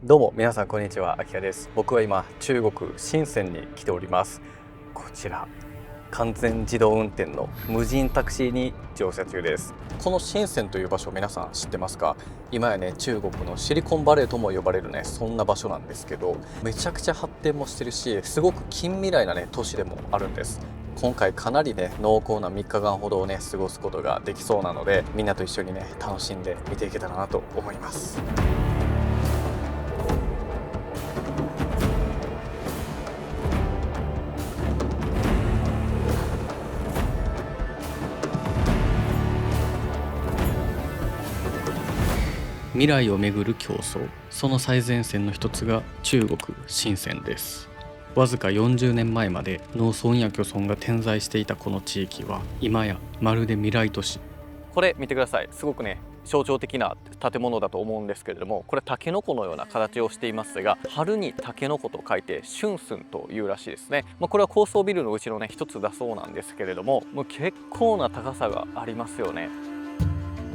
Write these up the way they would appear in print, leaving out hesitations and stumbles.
どうも皆さんこんにちは、あきらです。僕は今中国深センに来ております。こちら完全自動運転の無人タクシーに乗車中です。この深センという場所皆さん知ってますか？今やね、中国のシリコンバレーとも呼ばれるね、そんな場所なんですけど、めちゃくちゃ発展もしてるし、すごく近未来なね都市でもあるんです。今回かなりね濃厚な3日間ほどをね過ごすことができそうなので、みんなと一緒にね楽しんで見ていけたらなと思います。未来をめぐる競争、その最前線の一つが中国深センです。わずか40年前まで農村や漁村が点在していたこの地域は今やまるで未来都市。これ見てください。すごくね象徴的な建物だと思うんですけれども、これタケノコのような形をしていますが、春にタケノコと書いて春寸というらしいですね。これは高層ビルのうちのね一つだそうなんですけれども、もう結構な高さがありますよね。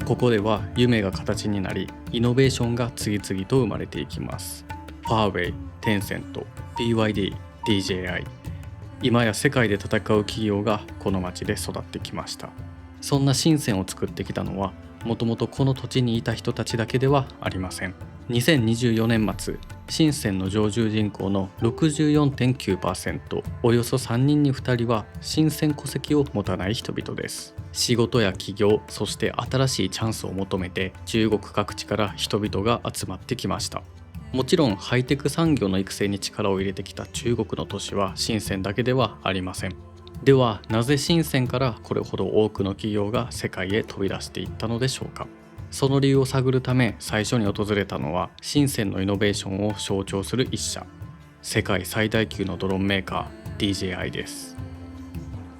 ここでは夢が形になり、イノベーションが次々と生まれていきます。ファーウェイ、テンセント、BYD、DJI、今や世界で戦う企業がこの町で育ってきました。そんな深センを作ってきたのは、もともとこの土地にいた人たちだけではありません。2024年末、深センの常住人口の 64.9%、およそ3人に2人は深セン戸籍を持たない人々です。仕事や起業、そして新しいチャンスを求めて中国各地から人々が集まってきました。もちろんハイテク産業の育成に力を入れてきた中国の都市は深センだけではありません。ではなぜ深センからこれほど多くの企業が世界へ飛び出していったのでしょうか。その理由を探るため最初に訪れたのは深センのイノベーションを象徴する一社、世界最大級のドローンメーカー DJI です。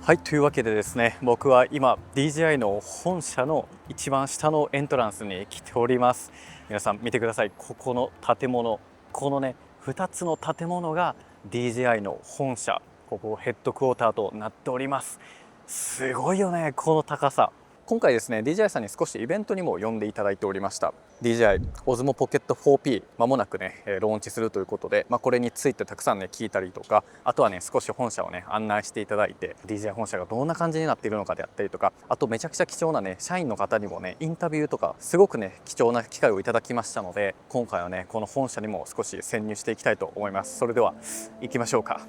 はい、というわけでですね、僕は今 DJI の本社の一番下のエントランスに来ております。皆さん見てください。ここの建物、このね2つの建物が DJI の本社、ここヘッドクォーターとなっております。すごいよね、この高さ。今回ですね DJI さんに少しイベントにも呼んでいただいておりました。 DJI Osmo Pocket 4P まもなくねローンチするということで、これについてたくさんね聞いたりとか、あとはね少し本社をね案内していただいて、 DJI 本社がどんな感じになっているのかであったりとか、あとめちゃくちゃ貴重なね社員の方にもねインタビューとか、すごくね貴重な機会をいただきましたので、今回はねこの本社にも少し潜入していきたいと思います。それでは行きましょうか。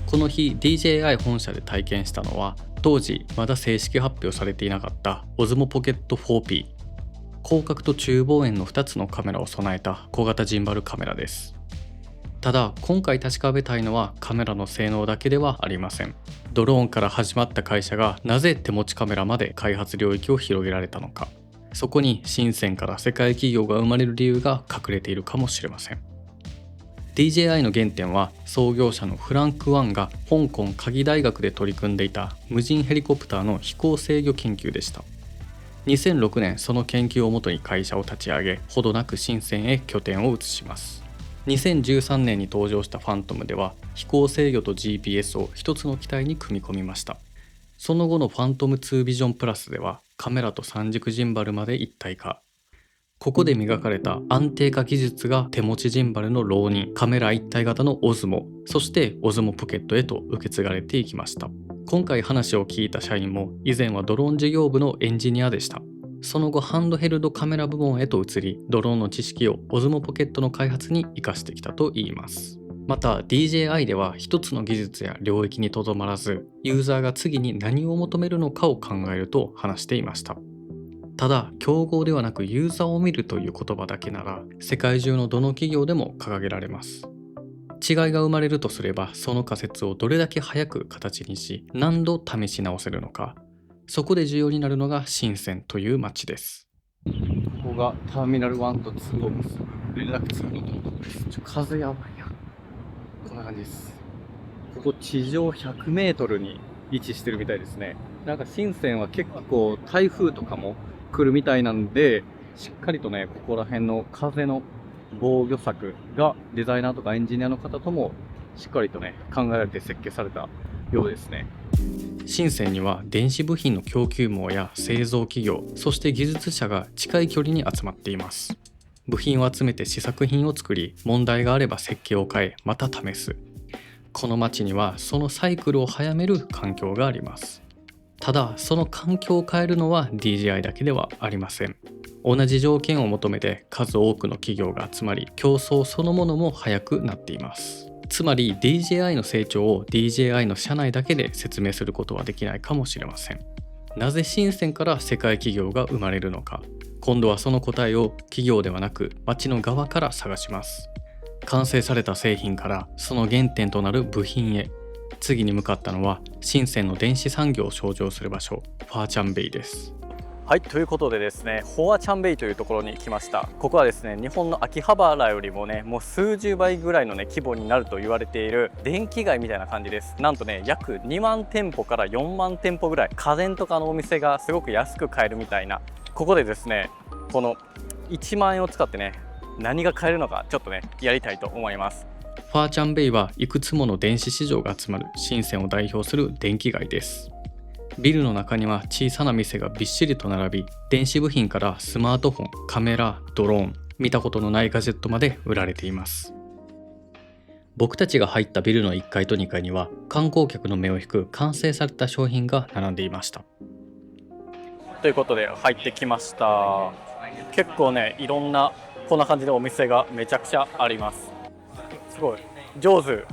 この日 DJI 本社で体験したのは、当時まだ正式発表されていなかった Osmo Pocket 4P、 広角と中望遠の2つのカメラを備えた小型ジンバルカメラです。ただ今回確かめたいのはカメラの性能だけではありません。ドローンから始まった会社がなぜ手持ちカメラまで開発領域を広げられたのか、そこに深センから世界企業が生まれる理由が隠れているかもしれません。DJI の原点は創業者のフランク・ワンが香港科技大学で取り組んでいた無人ヘリコプターの飛行制御研究でした。2006年その研究をもとに会社を立ち上げ、ほどなく深センへ拠点を移します。2013年に登場したファントムでは飛行制御と GPS を一つの機体に組み込みました。その後のファントム2ビジョンプラスではカメラと三軸ジンバルまで一体化。ここで磨かれた安定化技術が手持ちジンバルのローニン、カメラ一体型の Osmo、そして Osmo Pocket へと受け継がれていきました。今回話を聞いた社員も以前はドローン事業部のエンジニアでした。その後ハンドヘルドカメラ部門へと移り、ドローンの知識を Osmo Pocket の開発に生かしてきたといいます。また DJI では一つの技術や領域にとどまらず、ユーザーが次に何を求めるのかを考えると話していました。ただ競合ではなくユーザーを見るという言葉だけなら世界中のどの企業でも掲げられます。違いが生まれるとすれば、その仮説をどれだけ早く形にし何度試し直せるのか、そこで重要になるのが深センという街です。ここがターミナル1と2を結ぶ連絡通路のところです。風やばいや、こんな感じです。ここ地上100メートルに位置してるみたいですね。なんか深センは結構台風とかも来るみたいなんで、しっかりとねここら辺の風の防御策がデザイナーとかエンジニアの方ともしっかりとね考えられて設計されたようですね。深センには電子部品の供給網や製造企業、そして技術者が近い距離に集まっています。部品を集めて試作品を作り、問題があれば設計を変え、また試す。この街にはそのサイクルを早める環境があります。ただ、その環境を変えるのは DJI だけではありません。同じ条件を求めて数多くの企業が集まり、競争そのものも早くなっています。つまり DJI の成長を DJI の社内だけで説明することはできないかもしれません。なぜ深センから世界企業が生まれるのか。今度はその答えを企業ではなく街の側から探します。完成された製品からその原点となる部品へ。次に向かったのは深センの電子産業を象徴する場所、ファーチャンベイです。はい、ということでですね、フォアチャンベイというところに来ました。ここはですね、日本の秋葉原よりもね、もう数十倍ぐらいのね、規模になると言われている電気街みたいな感じです。なんとね、約2万店舗から4万店舗ぐらい、家電とかのお店がすごく安く買えるみたいな、ここでですね、この1万円を使ってね、何が買えるのかちょっとね、やりたいと思います。ファーチャンベイはいくつもの電子市場が集まる深センを代表する電気街です。ビルの中には小さな店がびっしりと並び、電子部品からスマートフォン、カメラ、ドローン、見たことのないガジェットまで売られています。僕たちが入ったビルの1階と2階には観光客の目を引く完成された商品が並んでいました。ということで入ってきました。結構ね、いろんなこんな感じでお店がめちゃくちゃあります。すごい上手。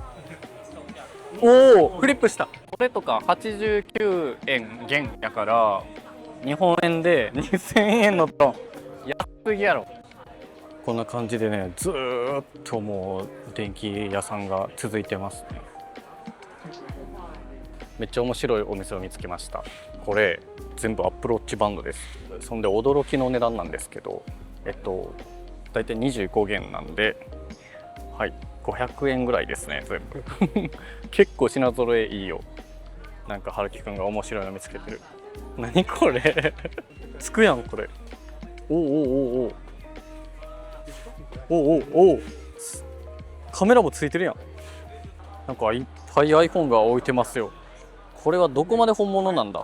おお、フリップした。これとか89円元やから日本円で2000円のと安すぎやろ。こんな感じでね、ずーっともう電気屋さんが続いてますね。めっちゃ面白いお店を見つけました。これ全部アップルウォッチバンドです。そんで驚きの値段なんですけど、だいたい25元なんで、はい、500円ぐらいですね、全部結構品揃えいいよ。なんか春樹くんが面白いの見つけてる。何これつくやんこれ。おおおおおおおお、カメラもついてるやん。なんかいっぱい iPhone が置いてますよ。これはどこまで本物なんだ。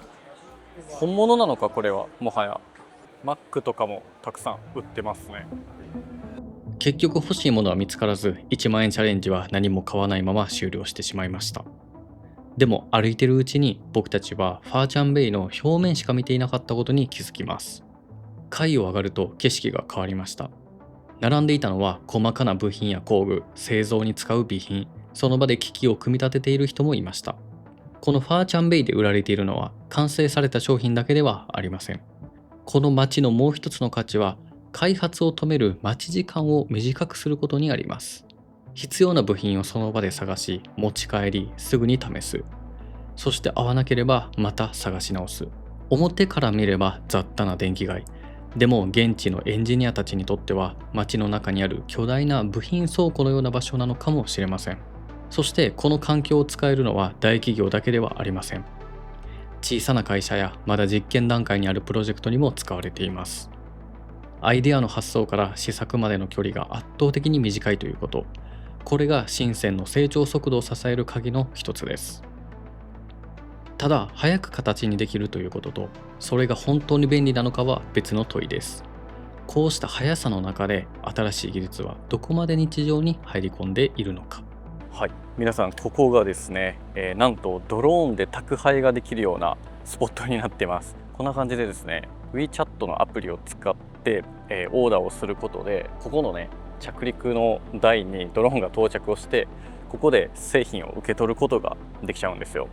本物なのかこれは。もはや Mac とかもたくさん売ってますね。結局欲しいものは見つからず、1万円チャレンジは何も買わないまま終了してしまいました。でも歩いてるうちに僕たちはファーチャンベイの表面しか見ていなかったことに気づきます。階を上がると景色が変わりました。並んでいたのは細かな部品や工具、製造に使う備品、その場で機器を組み立てている人もいました。このファーチャンベイで売られているのは完成された商品だけではありません。この街のもう一つの価値は開発を止める待ち時間を短くすることにあります。必要な部品をその場で探し、持ち帰り、すぐに試す。そして合わなければまた探し直す。表から見れば雑多な電気街。でも現地のエンジニアたちにとっては街の中にある巨大な部品倉庫のような場所なのかもしれません。そしてこの環境を使えるのは大企業だけではありません。小さな会社やまだ実験段階にあるプロジェクトにも使われています。アイデアの発想から試作までの距離が圧倒的に短いということ。これが深センの成長速度を支える鍵の一つです。ただ、早く形にできるということと、それが本当に便利なのかは別の問いです。こうした速さの中で新しい技術はどこまで日常に入り込んでいるのか。はい、皆さんここがですね、なんとドローンで宅配ができるようなスポットになっています。こんな感じでですね、WeChat のアプリを使って、オーダーをすることで、ここのね着陸の台にドローンが到着をして、ここで製品を受け取ることができちゃうんですよ。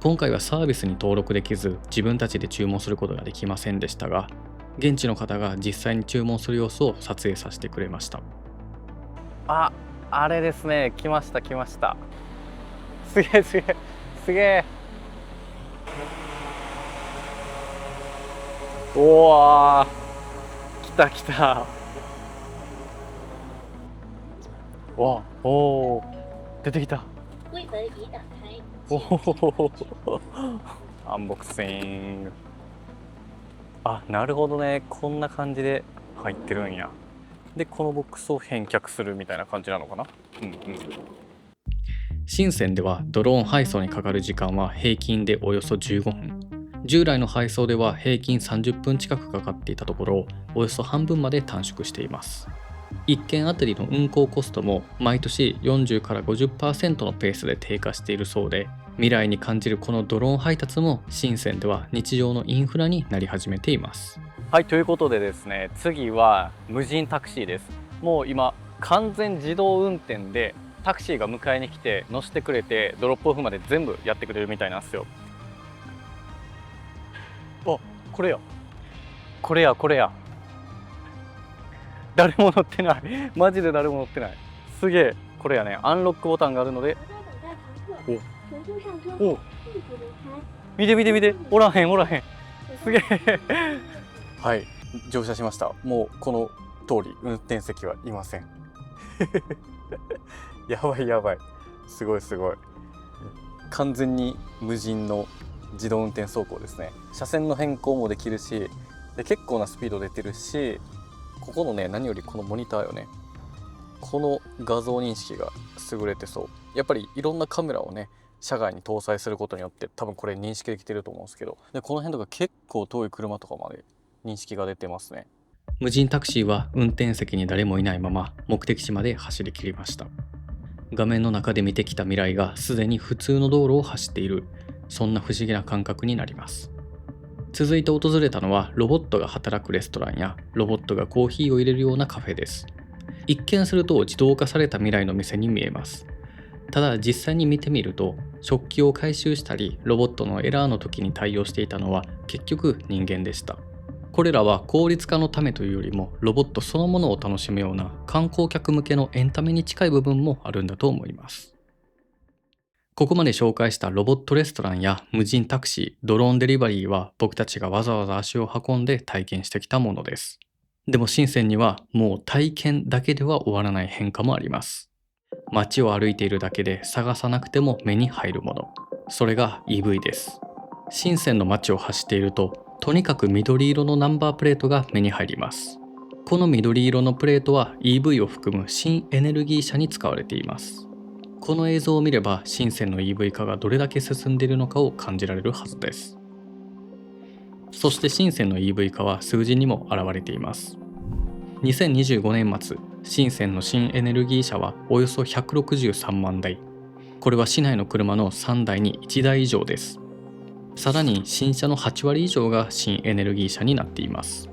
今回はサービスに登録できず、自分たちで注文することができませんでしたが、現地の方が実際に注文する様子を撮影させてくれました。あれですね、来ました来ました。すげえすげえすげえ。おわー、来た来た。わおー、出てきた。おおアンボックシング。なるほどね、こんな感じで入ってるんや。でこのボックスを返却するみたいな感じなのかな。深センではドローン配送にかかる時間は平均でおよそ15分。従来の配送では平均30分近くかかっていたところをおよそ半分まで短縮しています。1件あたりの運行コストも毎年40から 50% のペースで低下しているそうで、未来に感じるこのドローン配達も深センでは日常のインフラになり始めています。はい、ということでですね、次は無人タクシーです。もう今完全自動運転でタクシーが迎えに来て乗せてくれてドロップオフまで全部やってくれるみたいなんですよ。あ、これやこれやこれや、誰も乗ってないマジで誰も乗ってない。すげえ。これやね、アンロックボタンがあるので、お見て見て見て、おらへんおらへん、すげえはい、乗車しました。もうこの通り運転席はいませんやばいやばい、すごいすごい、完全に無人の自動運転走行ですね。車線の変更もできるし、で結構なスピード出てるし、ここのね、何よりこのモニターよね、この画像認識が優れてそう。やっぱりいろんなカメラをね車外に搭載することによって多分これ認識できてると思うんですけど、でこの辺とか結構遠い車とかまで認識が出てますね。無人タクシーは運転席に誰もいないまま目的地まで走り切りました。画面の中で見てきた未来がすでに普通の道路を走っている、そんな不思議な感覚になります。続いて訪れたのはロボットが働くレストランやロボットがコーヒーを入れるようなカフェです。一見すると自動化された未来の店に見えます。ただ実際に見てみると、食器を回収したりロボットのエラーの時に対応していたのは結局人間でした。これらは効率化のためというよりもロボットそのものを楽しむような観光客向けのエンタメに近い部分もあるんだと思います。ここまで紹介したロボットレストランや無人タクシー、ドローンデリバリーは僕たちがわざわざ足を運んで体験してきたものです。でも深センにはもう体験だけでは終わらない変化もあります。街を歩いているだけで探さなくても目に入るもの、それが EV です。深センの街を走っていると、とにかく緑色のナンバープレートが目に入ります。この緑色のプレートは EV を含む新エネルギー車に使われています。この映像を見れば深センの EV 化がどれだけ進んでいるのかを感じられるはずです。そして深センの EV 化は数字にも現れています。2025年末、深センの新エネルギー車はおよそ163万台。これは市内の車の3台に1台以上です。さらに新車の8割以上が新エネルギー車になっています。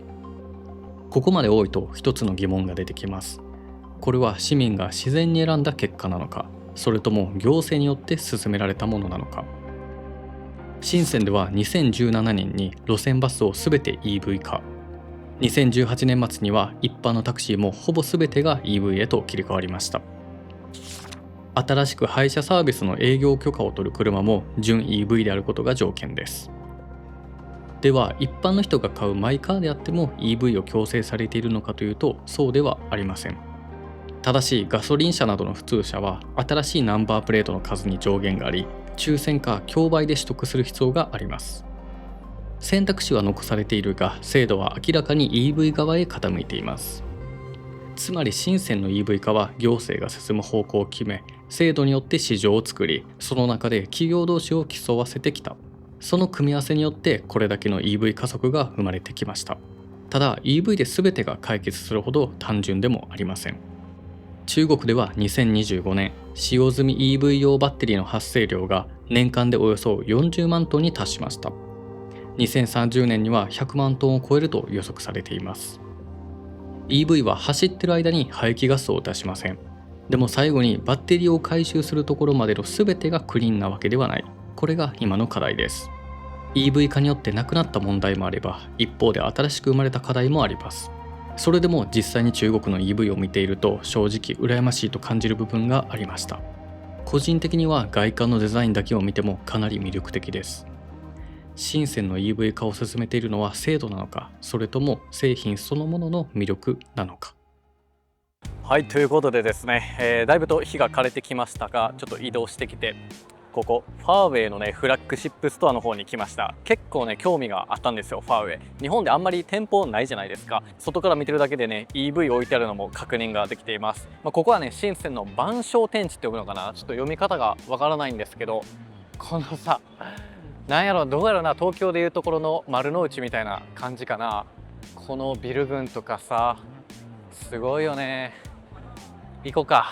ここまで多いと一つの疑問が出てきます。これは市民が自然に選んだ結果なのか、それとも行政によって進められたものなのか。深センでは2017年に路線バスをすべて EV 化。2018年末には一般のタクシーもほぼ全てが EV へと切り替わりました。新しく配車サービスの営業許可を取る車も純 EV であることが条件です。では一般の人が買うマイカーであっても EV を強制されているのかというと、そうではありません。ただしガソリン車などの普通車は新しいナンバープレートの数に上限があり、抽選か競売で取得する必要があります。選択肢は残されているが、制度は明らかに EV 側へ傾いています。つまり深センの EV 化は行政が進む方向を決め、制度によって市場を作り、その中で企業同士を競わせてきた。その組み合わせによってこれだけの EV 加速が生まれてきました。ただ EV で全てが解決するほど単純でもありません。中国では2025年、使用済み EV 用バッテリーの発生量が年間でおよそ40万トンに達しました。2030年には100万トンを超えると予測されています。EV は走ってる間に排気ガスを出しません。でも最後にバッテリーを回収するところまでの全てがクリーンなわけではない。これが今の課題です。EV 化によってなくなった問題もあれば、一方で新しく生まれた課題もあります。それでも実際に中国の EV を見ていると正直羨ましいと感じる部分がありました。個人的には外観のデザインだけを見てもかなり魅力的です。深センの EV 化を進めているのは制度なのか、それとも製品そのものの魅力なのか。はい、ということでですね、だいぶと日が枯れてきましたが、ちょっと移動してきて、ここファーウェイのねフラッグシップストアの方に来ました。結構ね興味があったんですよ。ファーウェイ、日本であんまり店舗ないじゃないですか。外から見てるだけでね EV 置いてあるのも確認ができています。ここはね深センの万象天地って呼ぶのかな、ちょっと読み方がわからないんですけど、このさ、なんやろ、どうやろな、東京でいうところの丸の内みたいな感じかな。このビル群とかさ、すごいよね。行こうか。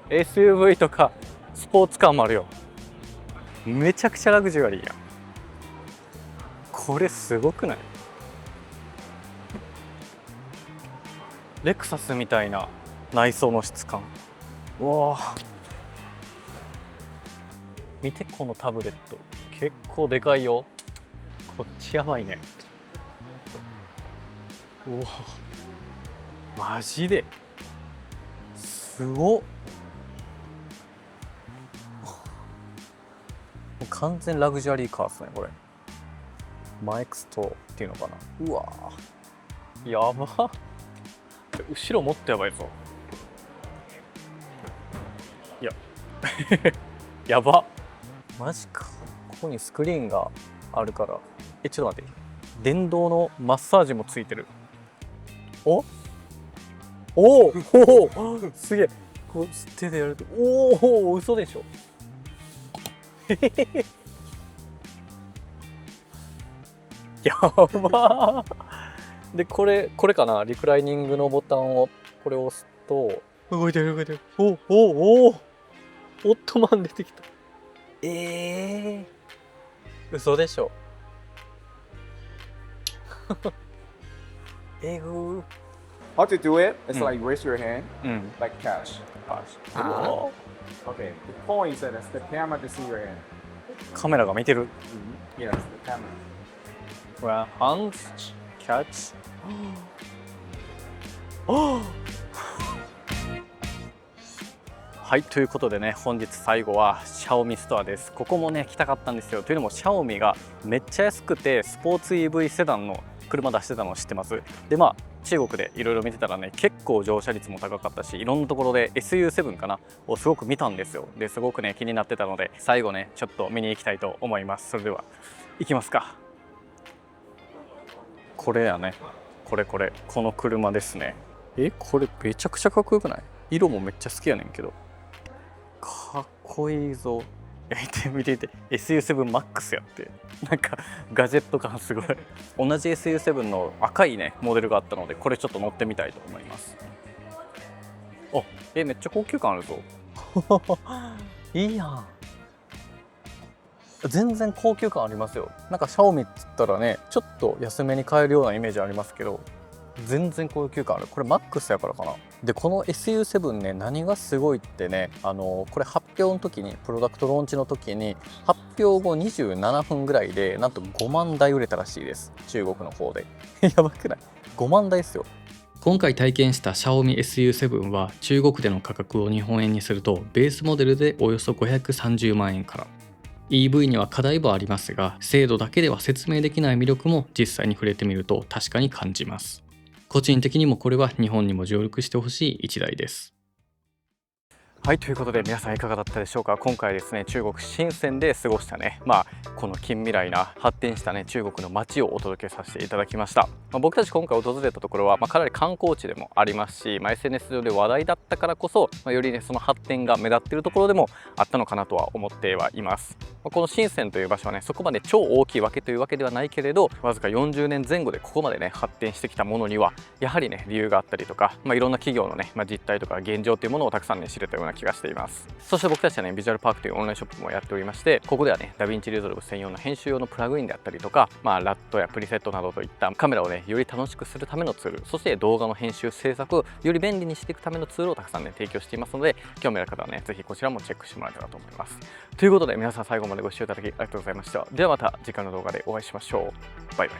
SUV とかスポーツカーもあるよ。めちゃくちゃラグジュアリーやん。これすごくない？レクサスみたいな内装の質感。うわあ、見てこのタブレット、結構でかいよ。こっちやばいね。うわ、マジですごっ。完全ラグジュアリーカーですねこれ。マエクストっていうのかな。うわー、やば。後ろもっとやばいぞ。いややば。マジか。ここにスクリーンがあるから。ちょっと待って、電動のマッサージもついてる。おおお、すげえ。こう手でやると、おお、嘘でしょ。やばー。でこれかな、リクライニングのボタンをこれを押すと動いてる動いてる。おおお、オットマン出てきた。嘘でしょ。えぐー。 How to do it? It's like raise your hand, うん。 like cash. Okay. The point is that it's the camera to see your hand. カメラが見てる。 Yes, the camera. Well, hands catch. はい、ということでね、本日最後はシャオミストアです。ここもね来たかったんですよ。というのもシャオミがめっちゃ安くてスポーツ EV セダンの車出してたのを知ってます。で中国でいろいろ見てたらね、結構乗車率も高かったし、いろんなところで SU7 かなをすごく見たんですよ。ですごくね気になってたので、最後ねちょっと見に行きたいと思います。それでは行きますか。これやね、この車ですね。これめちゃくちゃかっこよくない？色もめっちゃ好きやねんけど、かっこいいぞ。見て SU7MAX やって、なんかガジェット感すごい。同じ SU7 の赤いねモデルがあったので、これちょっと乗ってみたいと思います。めっちゃ高級感あるぞ。いいやん。全然高級感ありますよ。なんかシャオミっつったらね、ちょっと安めに買えるようなイメージありますけど、全然高級感ある。これ MAX やからかな。でこの SU7 ね、何がすごいってね、これ発表の時に、プロダクトローンチの時に発表後27分ぐらいでなんと5万台売れたらしいです、中国の方で。やばくない？5万台ですよ。今回体験した Xiaomi SU7 は中国での価格を日本円にするとベースモデルでおよそ530万円から。 EV には課題もありますが、精度だけでは説明できない魅力も実際に触れてみると確かに感じます。個人的にもこれは日本にも上陸してほしい一台です。はい、ということで皆さんいかがだったでしょうか。今回ですね、中国深センで過ごしたね、この近未来な発展したね中国の街をお届けさせていただきました。僕たち今回訪れたところは、かなり観光地でもありますし、SNS 上で話題だったからこそ、よりねその発展が目立っているところでもあったのかなとは思ってはいます。この深センという場所はね、そこまで超大きいわけというわけではないけれど、わずか40年前後でここまでね発展してきたものにはやはりね理由があったりとか、いろんな企業のね、実態とか現状というものをたくさんね知れたような気がしています。そして僕たちはね、ビジュアルパークというオンラインショップもやっておりまして、ここではねダヴィンチリゾルブ専用の編集用のプラグインであったりとか、ラットやプリセットなどといったカメラをねより楽しくするためのツール、そして動画の編集制作をより便利にしていくためのツールをたくさんね提供していますので、興味ある方はねぜひこちらもチェックしてもらえたらと思います。ということで皆さん最後までご視聴いただきありがとうございました。ではまた次回の動画でお会いしましょう。バイバイ。